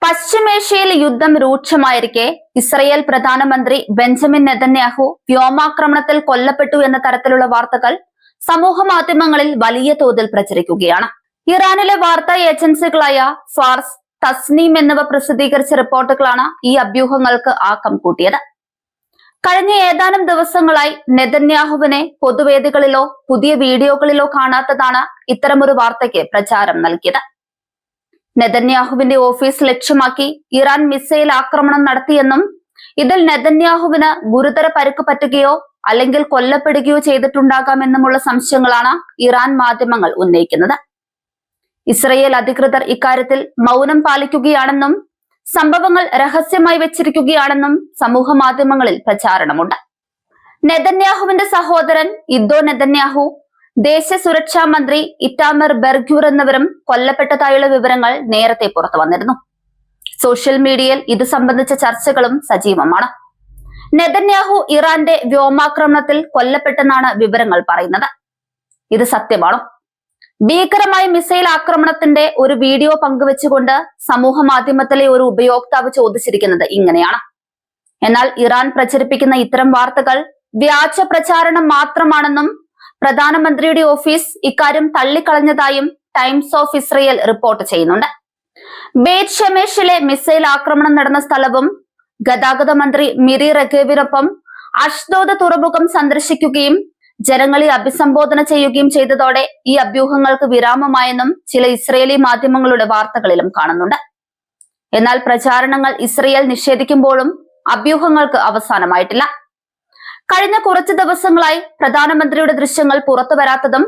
പശ്ചിമേഷ്യയിൽ യുദ്ധം രൂക്ഷമായിരിക്കെ ഇസ്രയേൽ പ്രധാനമന്ത്രി ബെഞ്ചമിൻ നെതന്യാഹു വ്യോമാക്രമണത്തിൽ കൊല്ലപ്പെട്ടു എന്ന തരത്തിലുള്ള വാർത്തകൾ സമൂഹ മാധ്യമങ്ങളിൽ വലിയ തോതിൽ പ്രചരിക്കുകയാണ്. ഇറാനിലെ വാർത്താ ഏജൻസികളായ ഫാർസ്, തസ്നീം എന്നിവ പ്രസിദ്ധീകരിച്ച റിപ്പോർട്ടുകളാണ് ഈ അഭ്യൂഹങ്ങൾക്ക് ആക്കം കൂട്ടിയത്. കഴിഞ്ഞ ഏതാനും ദിവസങ്ങളായി നെതന്യാഹുവിനെ പൊതുവേദികളിലോ പുതിയ വീഡിയോകളിലോ കാണാത്തതാണ് ഇത്തരമൊരു വാർത്തയ്ക്ക് പ്രചാരം നൽകിയത്. നെതന്യാഹുവിന്റെ ഓഫീസ് ലക്ഷ്യമാക്കി ഇറാൻ മിസൈൽ ആക്രമണം നടത്തിയെന്നും ഇതിൽ നെതന്യാഹുവിന് ഗുരുതര പരിക്ക് പറ്റുകയോ അല്ലെങ്കിൽ കൊല്ലപ്പെടുകയോ ചെയ്തിട്ടുണ്ടാകാമെന്നുമുള്ള സംശയങ്ങളാണ് ഇറാൻ മാധ്യമങ്ങൾ ഉന്നയിക്കുന്നത്. ഇസ്രയേൽ അധികൃതർ ഇക്കാര്യത്തിൽ മൗനം പാലിക്കുകയാണെന്നും സംഭവങ്ങൾ രഹസ്യമായി വെച്ചിരിക്കുകയാണെന്നും സമൂഹ മാധ്യമങ്ങളിൽ പ്രചാരണമുണ്ട്. നെതന്യാഹുവിന്റെ സഹോദരൻ ഇദ്ദോ നെതന്യാഹു, ദേശീയ സുരക്ഷാ മന്ത്രി ഇറ്റാമർ ബെർഗ്യൂർ എന്നിവരും കൊല്ലപ്പെട്ടതായുള്ള വിവരങ്ങൾ നേരത്തെ പുറത്തു വന്നിരുന്നു. സോഷ്യൽ മീഡിയയിൽ ഇത് സംബന്ധിച്ച ചർച്ചകളും സജീവമാണ്. നെതന്യാഹു ഇറാന്റെ വ്യോമാക്രമണത്തിൽ കൊല്ലപ്പെട്ടെന്നാണ് വിവരങ്ങൾ പറയുന്നത്. ഇത് സത്യമാണോ? ഭീകരമായ മിസൈൽ ആക്രമണത്തിന്റെ ഒരു വീഡിയോ പങ്കുവെച്ചുകൊണ്ട് സമൂഹ മാധ്യമത്തിലെ ഒരു ഉപയോക്താവ് ചോദിച്ചിരിക്കുന്നത് ഇങ്ങനെയാണ്: എന്നാൽ ഇറാൻ പ്രചരിപ്പിക്കുന്ന ഇത്തരം വാർത്തകൾ വ്യാജ പ്രചാരണം മാത്രമാണെന്നും പ്രധാനമന്ത്രിയുടെ ഓഫീസ് ഇക്കാര്യം തള്ളിക്കളഞ്ഞതായും ടൈംസ് ഓഫ് ഇസ്രയേൽ റിപ്പോർട്ട് ചെയ്യുന്നുണ്ട്. ബേറ്റ് ഷെമേഷിലെ മിസൈൽ ആക്രമണം നടന്ന സ്ഥലവും ഗതാഗത മന്ത്രി മിരി റെഗേവിനൊപ്പം അഷ്ദോദ് തുറമുഖം സന്ദർശിക്കുകയും ജനങ്ങളെ അഭിസംബോധന ചെയ്യുകയും ചെയ്തതോടെ ഈ അഭ്യൂഹങ്ങൾക്ക് വിരാമമായെന്നും ചില ഇസ്രയേലി മാധ്യമങ്ങളുടെ വാർത്തകളിലും കാണുന്നുണ്ട്. എന്നാൽ പ്രചാരണങ്ങൾ ഇസ്രയേൽ നിഷേധിക്കുമ്പോഴും അഭ്യൂഹങ്ങൾക്ക് അവസാനമായിട്ടില്ല. കഴിഞ്ഞ കുറച്ചു ദിവസങ്ങളായി പ്രധാനമന്ത്രിയുടെ ദൃശ്യങ്ങൾ പുറത്തു വരാത്തതും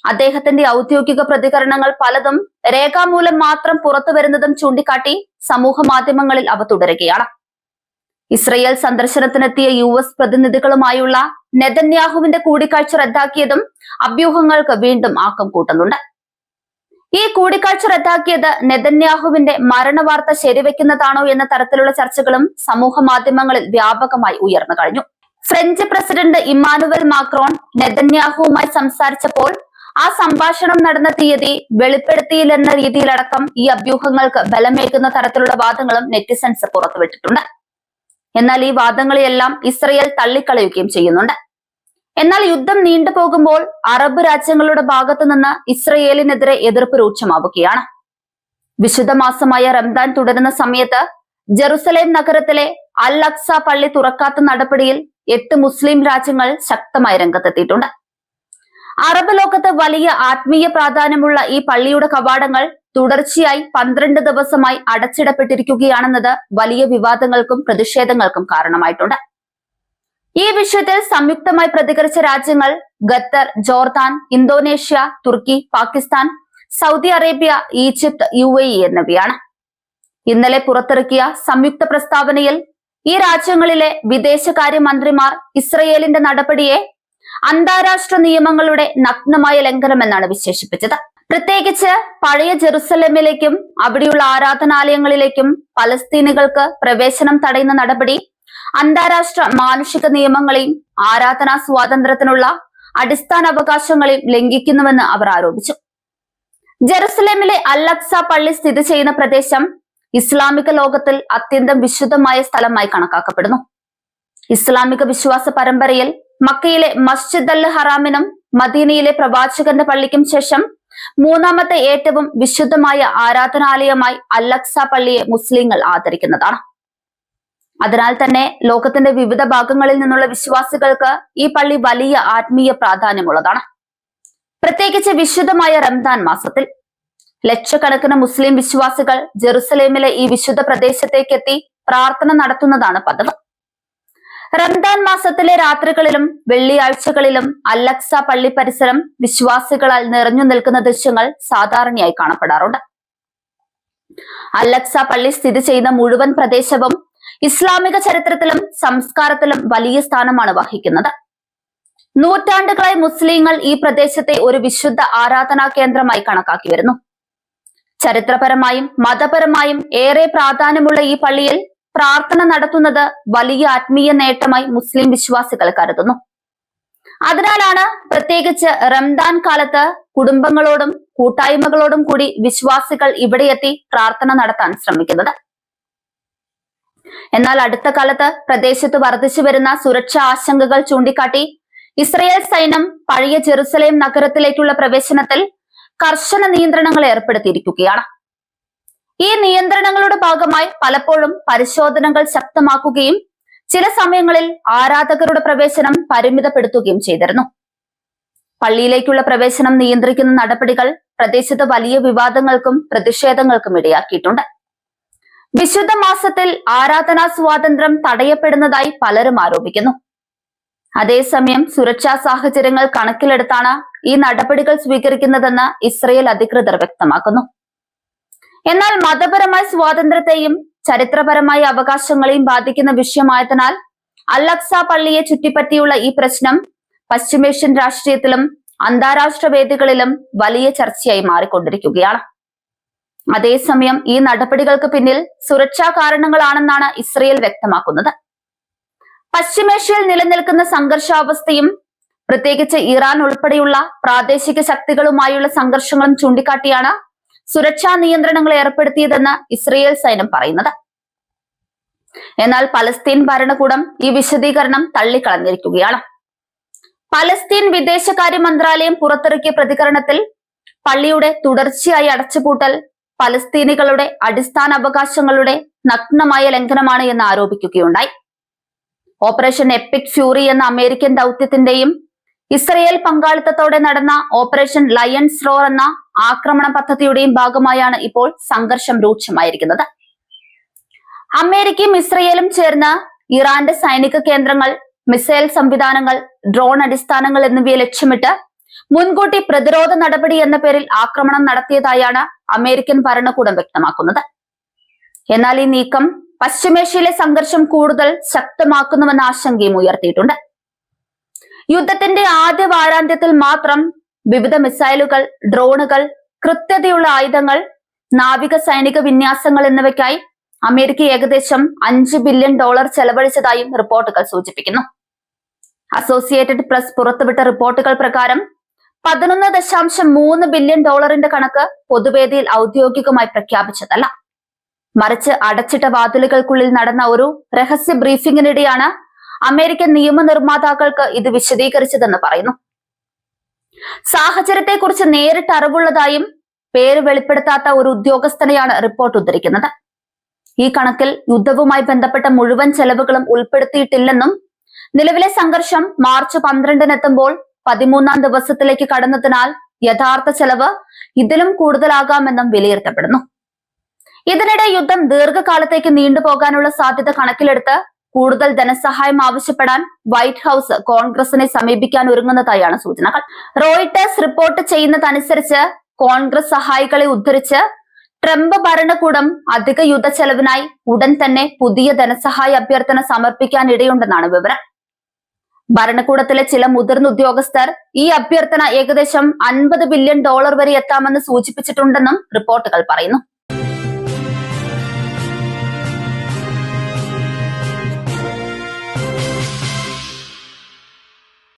അദ്ദേഹത്തിന്റെ ഔദ്യോഗിക പ്രതികരണങ്ങൾ പലതും രേഖാമൂലം മാത്രം പുറത്തു വരുന്നതും ചൂണ്ടിക്കാട്ടി സമൂഹ മാധ്യമങ്ങളിൽ അവ തുടരുകയാണ്. ഇസ്രയേൽ സന്ദർശനത്തിനെത്തിയ US പ്രതിനിധികളുമായുള്ള നെതന്യാഹുവിന്റെ കൂടിക്കാഴ്ച റദ്ദാക്കിയതും അഭ്യൂഹങ്ങൾക്ക് വീണ്ടും ആക്കം കൂട്ടുന്നുണ്ട്. ഈ കൂടിക്കാഴ്ച റദ്ദാക്കിയത് നെതന്യാഹുവിന്റെ മരണവാർത്ത ശരിവെക്കുന്നതാണോ എന്ന തരത്തിലുള്ള ചർച്ചകളും സമൂഹ മാധ്യമങ്ങളിൽ വ്യാപകമായി ഉയർന്നു കഴിഞ്ഞു. ഫ്രഞ്ച് പ്രസിഡന്റ് ഇമ്മാനുവൽ മാക്രോൺ നെതന്യാഹുവുമായി സംസാരിച്ചപ്പോൾ ആ സംഭാഷണം നടന്ന തീയതി വെളിപ്പെടുത്തിയില്ലെന്ന രീതിയിലടക്കം ഈ അഭ്യൂഹങ്ങൾക്ക് ബലമേകുന്ന തരത്തിലുള്ള വാദങ്ങളും നെറ്റിസൻസ് പുറത്തുവിട്ടിട്ടുണ്ട്. എന്നാൽ ഈ വാദങ്ങളെയെല്ലാം ഇസ്രയേൽ തള്ളിക്കളയുകയും ചെയ്യുന്നുണ്ട്. എന്നാൽ യുദ്ധം നീണ്ടുപോകുമ്പോൾ അറബ് രാജ്യങ്ങളുടെ ഭാഗത്തു നിന്ന് ഇസ്രയേലിനെതിരെ എതിർപ്പ് രൂക്ഷമാവുകയാണ്. വിശുദ്ധ മാസമായ റംദാൻ തുടരുന്ന സമയത്ത് ജെറുസലേം നഗരത്തിലെ അൽ അക്സ പള്ളി തുറക്കാത്ത നടപടിയിൽ 8 മുസ്ലിം രാജ്യങ്ങൾ ശക്തമായി രംഗത്തെത്തിയിട്ടുണ്ട്. അറബ് ലോകത്ത് വലിയ ആത്മീയ പ്രാധാന്യമുള്ള ഈ പള്ളിയുടെ കവാടങ്ങൾ തുടർച്ചയായി 12 ദിവസമായി അടച്ചിടപ്പെട്ടിരിക്കുകയാണെന്നത് വലിയ വിവാദങ്ങൾക്കും പ്രതിഷേധങ്ങൾക്കും കാരണമായിട്ടുണ്ട്. ഈ വിഷയത്തിൽ സംയുക്തമായി പ്രതികരിച്ച രാജ്യങ്ങൾ ഖത്തർ, ജോർദാൻ, ഇന്തോനേഷ്യ, തുർക്കി, Pakistan, Saudi Arabia, Egypt, UAE എന്നിവയാണ്. ഇന്നലെ പുറത്തിറക്കിയ സംയുക്ത പ്രസ്താവനയിൽ ഈ രാജ്യങ്ങളിലെ വിദേശകാര്യ മന്ത്രിമാർ ഇസ്രയേലിന്റെ നടപടിയെ അന്താരാഷ്ട്ര നിയമങ്ങളുടെ നഗ്നമായ ലംഘനമെന്നാണ് വിശേഷിപ്പിച്ചത്. പ്രത്യേകിച്ച് പഴയ ജെറുസലേമിലേക്കും അവിടെയുള്ള ആരാധനാലയങ്ങളിലേക്കും പലസ്തീനികൾക്ക് പ്രവേശനം തടയുന്ന നടപടി അന്താരാഷ്ട്ര മാനുഷിക നിയമങ്ങളെയും ആരാധനാ സ്വാതന്ത്ര്യത്തിനുള്ള അടിസ്ഥാന അവകാശങ്ങളെയും ലംഘിക്കുന്നുവെന്ന് അവർ ആരോപിച്ചു. ജെറുസലേമിലെ അൽ അക്സ പള്ളി സ്ഥിതി ചെയ്യുന്ന പ്രദേശം ഇസ്ലാമിക ലോകത്തിൽ അത്യന്തം വിശുദ്ധമായ സ്ഥലമായി കണക്കാക്കപ്പെടുന്നു. ഇസ്ലാമിക വിശ്വാസ പരമ്പരയിൽ മക്കയിലെ മസ്ജിദ് അൽ ഹറാമിനും മദീനയിലെ പ്രവാചകന്റെ പള്ളിക്കും ശേഷം മൂന്നാമത്തെ ഏറ്റവും വിശുദ്ധമായ ആരാധനാലയമായി അൽ അക്സ പള്ളിയെ മുസ്ലിങ്ങൾ ആദരിക്കുന്നതാണ്. അതിനാൽ തന്നെ ലോകത്തിന്റെ വിവിധ ഭാഗങ്ങളിൽ നിന്നുള്ള വിശ്വാസികൾക്ക് ഈ പള്ളി വലിയ ആത്മീയ പ്രാധാന്യമുള്ളതാണ്. പ്രത്യേകിച്ച് വിശുദ്ധമായ റംദാൻ മാസത്തിൽ ലക്ഷക്കണക്കിന് മുസ്ലിം വിശ്വാസികൾ ജെറുസലേമിലെ ഈ വിശുദ്ധ പ്രദേശത്തേക്കെത്തി പ്രാർത്ഥന നടത്തുന്നതാണ് പതിവ്. റംദാൻ മാസത്തിലെ രാത്രികളിലും വെള്ളിയാഴ്ചകളിലും അൽ അക്സ പള്ളി പരിസരം വിശ്വാസികളാൽ നിറഞ്ഞു നിൽക്കുന്ന ദൃശ്യങ്ങൾ സാധാരണയായി കാണപ്പെടാറുണ്ട്. അൽ അക്സ പള്ളി സ്ഥിതി ചെയ്യുന്ന മുഴുവൻ പ്രദേശവും ഇസ്ലാമിക ചരിത്രത്തിലും സംസ്കാരത്തിലും വലിയ സ്ഥാനമാണ് വഹിക്കുന്നത്. നൂറ്റാണ്ടുകളായി മുസ്ലിങ്ങൾ ഈ പ്രദേശത്തെ ഒരു വിശുദ്ധ ആരാധനാ കേന്ദ്രമായി കണക്കാക്കി വരുന്നു. ചരിത്രപരമായും മതപരമായും ഏറെ പ്രാധാന്യമുള്ള ഈ പള്ളിയിൽ പ്രാർത്ഥന നടത്തുന്നത് വലിയ ആത്മീയ നേട്ടമായി മുസ്ലിം വിശ്വാസികൾ കരുതുന്നു. അതിനാലാണ് പ്രത്യേകിച്ച് റംദാൻ കാലത്ത് കുടുംബങ്ങളോടും കൂട്ടായ്മകളോടും കൂടി വിശ്വാസികൾ ഇവിടെയെത്തി പ്രാർത്ഥന നടത്താൻ ശ്രമിക്കുന്നത്. എന്നാൽ അടുത്ത കാലത്ത് പ്രദേശത്ത് വർദ്ധിച്ചു വരുന്ന സുരക്ഷാ ആശങ്കകൾ ചൂണ്ടിക്കാട്ടി ഇസ്രയേൽ സൈന്യം പഴയ ജെറുസലേം നഗരത്തിലേക്കുള്ള പ്രവേശനത്തിൽ കർശന നിയന്ത്രണങ്ങൾ ഏർപ്പെടുത്തിയിരിക്കുകയാണ്. ഈ നിയന്ത്രണങ്ങളുടെ ഭാഗമായി പലപ്പോഴും പരിശോധനകൾ ശക്തമാക്കുകയും ചില സമയങ്ങളിൽ ആരാധകരുടെ പ്രവേശനം പരിമിതപ്പെടുത്തുകയും ചെയ്തിരുന്നു. പള്ളിയിലേക്കുള്ള പ്രവേശനം നിയന്ത്രിക്കുന്ന നടപടികൾ പ്രദേശത്ത് വലിയ വിവാദങ്ങൾക്കും പ്രതിഷേധങ്ങൾക്കും ഇടയാക്കിയിട്ടുണ്ട്. വിശുദ്ധ മാസത്തിൽ ആരാധനാ സ്വാതന്ത്ര്യം തടയപ്പെടുന്നതായി പലരും ആരോപിക്കുന്നു. അതേസമയം സുരക്ഷാ സാഹചര്യങ്ങൾ കണക്കിലെടുത്താണ് ഈ നടപടികൾ സ്വീകരിക്കുന്നതെന്ന് ഇസ്രയേൽ അധികൃതർ വ്യക്തമാക്കുന്നു. എന്നാൽ മതപരമായ സ്വാതന്ത്ര്യത്തെയും ചരിത്രപരമായ അവകാശങ്ങളെയും ബാധിക്കുന്ന വിഷയമായതിനാൽ അൽ-അഖ്സ പള്ളിയെ ചുറ്റിപ്പറ്റിയുള്ള ഈ പ്രശ്നം പശ്ചിമേഷ്യൻ രാഷ്ട്രീയത്തിലും അന്താരാഷ്ട്ര വേദികളിലും വലിയ ചർച്ചയായി മാറിക്കൊണ്ടിരിക്കുകയാണ്. അതേസമയം ഈ നടപടികൾക്ക് പിന്നിൽ സുരക്ഷാ കാരണങ്ങളാണെന്നാണ് ഇസ്രയേൽ വ്യക്തമാക്കുന്നത്. പശ്ചിമേഷ്യയിൽ നിലനിൽക്കുന്ന സംഘർഷാവസ്ഥയും പ്രത്യേകിച്ച് ഇറാൻ ഉൾപ്പെടെയുള്ള പ്രാദേശിക ശക്തികളുമായുള്ള സംഘർഷങ്ങളും ചൂണ്ടിക്കാട്ടിയാണ് സുരക്ഷാ നിയന്ത്രണങ്ങൾ ഏർപ്പെടുത്തിയതെന്ന് ഇസ്രയേൽ സൈന്യം പറയുന്നത്. എന്നാൽ പലസ്തീൻ ഭരണകൂടം ഈ വിശദീകരണം തള്ളിക്കളഞ്ഞിരിക്കുകയാണ്. പലസ്തീൻ വിദേശകാര്യ മന്ത്രാലയം പുറത്തിറക്കിയ പ്രതികരണത്തിൽ പള്ളിയുടെ തുടർച്ചയായ അടച്ചുപൂട്ടൽ പലസ്തീനികളുടെ അടിസ്ഥാന അവകാശങ്ങളുടെ നഗ്നമായ ലംഘനമാണ് എന്ന് ആരോപിക്കുകയുണ്ടായി. ഓപ്പറേഷൻ എപ്പിക് ഫ്യൂറി എന്ന അമേരിക്കൻ ദൗത്യത്തിന്റെയും ഇസ്രയേൽ പങ്കാളിത്തത്തോടെ നടന്ന ഓപ്പറേഷൻ ലയൺസ് റോർ എന്ന ആക്രമണ പദ്ധതിയുടെയും ഭാഗമായാണ് ഇപ്പോൾ സംഘർഷം രൂക്ഷമായിരിക്കുന്നത്. അമേരിക്കയും ഇസ്രയേലും ചേർന്ന് ഇറാന്റെ സൈനിക കേന്ദ്രങ്ങൾ, മിസൈൽ സംവിധാനങ്ങൾ, ഡ്രോൺ അടിസ്ഥാനങ്ങൾ എന്നിവയെ ലക്ഷ്യമിട്ട് മുൻകൂട്ടി പ്രതിരോധ നടപടി എന്ന പേരിൽ ആക്രമണം നടത്തിയതായാണ് അമേരിക്കൻ ഭരണകൂടം വ്യക്തമാക്കുന്നത്. എന്നാൽ ഈ നീക്കം പശ്ചിമേഷ്യയിലെ സംഘർഷം കൂടുതൽ ശക്തമാക്കുന്നുവെന്ന ആശങ്കയും ഉയർത്തിയിട്ടുണ്ട്. യുദ്ധത്തിന്റെ ആദ്യ വാരാന്ത്യത്തിൽ മാത്രം വിവിധ മിസൈലുകൾ, ഡ്രോണുകൾ, കൃത്യതയുള്ള ആയുധങ്ങൾ, നാവിക സൈനിക വിന്യാസങ്ങൾ എന്നിവയ്ക്കായി അമേരിക്ക ഏകദേശം $5 ബില്യൺ ചെലവഴിച്ചതായും റിപ്പോർട്ടുകൾ സൂചിപ്പിക്കുന്നു. അസോസിയേറ്റഡ് പ്രസ് പുറത്തുവിട്ട റിപ്പോർട്ടുകൾ പ്രകാരം 11.3 ബില്യൺ കണക്ക് പൊതുവേദിയിൽ ഔദ്യോഗികമായി പ്രഖ്യാപിച്ചതല്ല, മറിച്ച് അടച്ചിട്ട വാതിലുകൾക്കുള്ളിൽ നടന്ന ഒരു രഹസ്യ ബ്രീഫിംഗിനിടെയാണ് അമേരിക്കൻ നിയമനിർമ്മാതാക്കൾക്ക് ഇത് വിശദീകരിച്ചതെന്ന് പറയുന്നു. സാഹചര്യത്തെക്കുറിച്ച് നേരിട്ട് അറിവുള്ളതായും പേര് വെളിപ്പെടുത്താത്ത ഒരു ഉദ്യോഗസ്ഥനെയാണ് റിപ്പോർട്ട് ഉദ്ധരിക്കുന്നത്. ഈ കണക്കിൽ യുദ്ധവുമായി ബന്ധപ്പെട്ട മുഴുവൻ ചെലവുകളും ഉൾപ്പെടുത്തിയിട്ടില്ലെന്നും നിലവിലെ സംഘർഷം മാർച്ച് 12-ന് എത്തുമ്പോൾ 13-ാം ദിവസത്തിലേക്ക് കടന്നതിനാൽ യഥാർത്ഥ ചെലവ് ഇതിലും കൂടുതലാകാമെന്നും വിലയിരുത്തപ്പെടുന്നു. ഇതിനിടെ യുദ്ധം ദീർഘകാലത്തേക്ക് നീണ്ടുപോകാനുള്ള സാധ്യത കണക്കിലെടുത്ത് കൂടുതൽ ധനസഹായം ആവശ്യപ്പെടാൻ വൈറ്റ് ഹൌസ് കോൺഗ്രസിനെ സമീപിക്കാൻ ഒരുങ്ങുന്നതായാണ് സൂചനകൾ. റോയിട്ടേഴ്സ് റിപ്പോർട്ട് ചെയ്യുന്നതനുസരിച്ച് കോൺഗ്രസ് സഹായികളെ ഉദ്ധരിച്ച് ട്രംപ് ഭരണകൂടം അധിക യുദ്ധ ചെലവിനായി ഉടൻ തന്നെ പുതിയ ധനസഹായ അഭ്യർത്ഥന സമർപ്പിക്കാനിടയുണ്ടെന്നാണ് വിവരം. ഭരണകൂടത്തിലെ ചില മുതിർന്ന ഉദ്യോഗസ്ഥർ ഈ അഭ്യർത്ഥന ഏകദേശം $50 ബില്യൺ വരെ എത്താമെന്ന് സൂചിപ്പിച്ചിട്ടുണ്ടെന്നും റിപ്പോർട്ടുകൾ പറയുന്നു.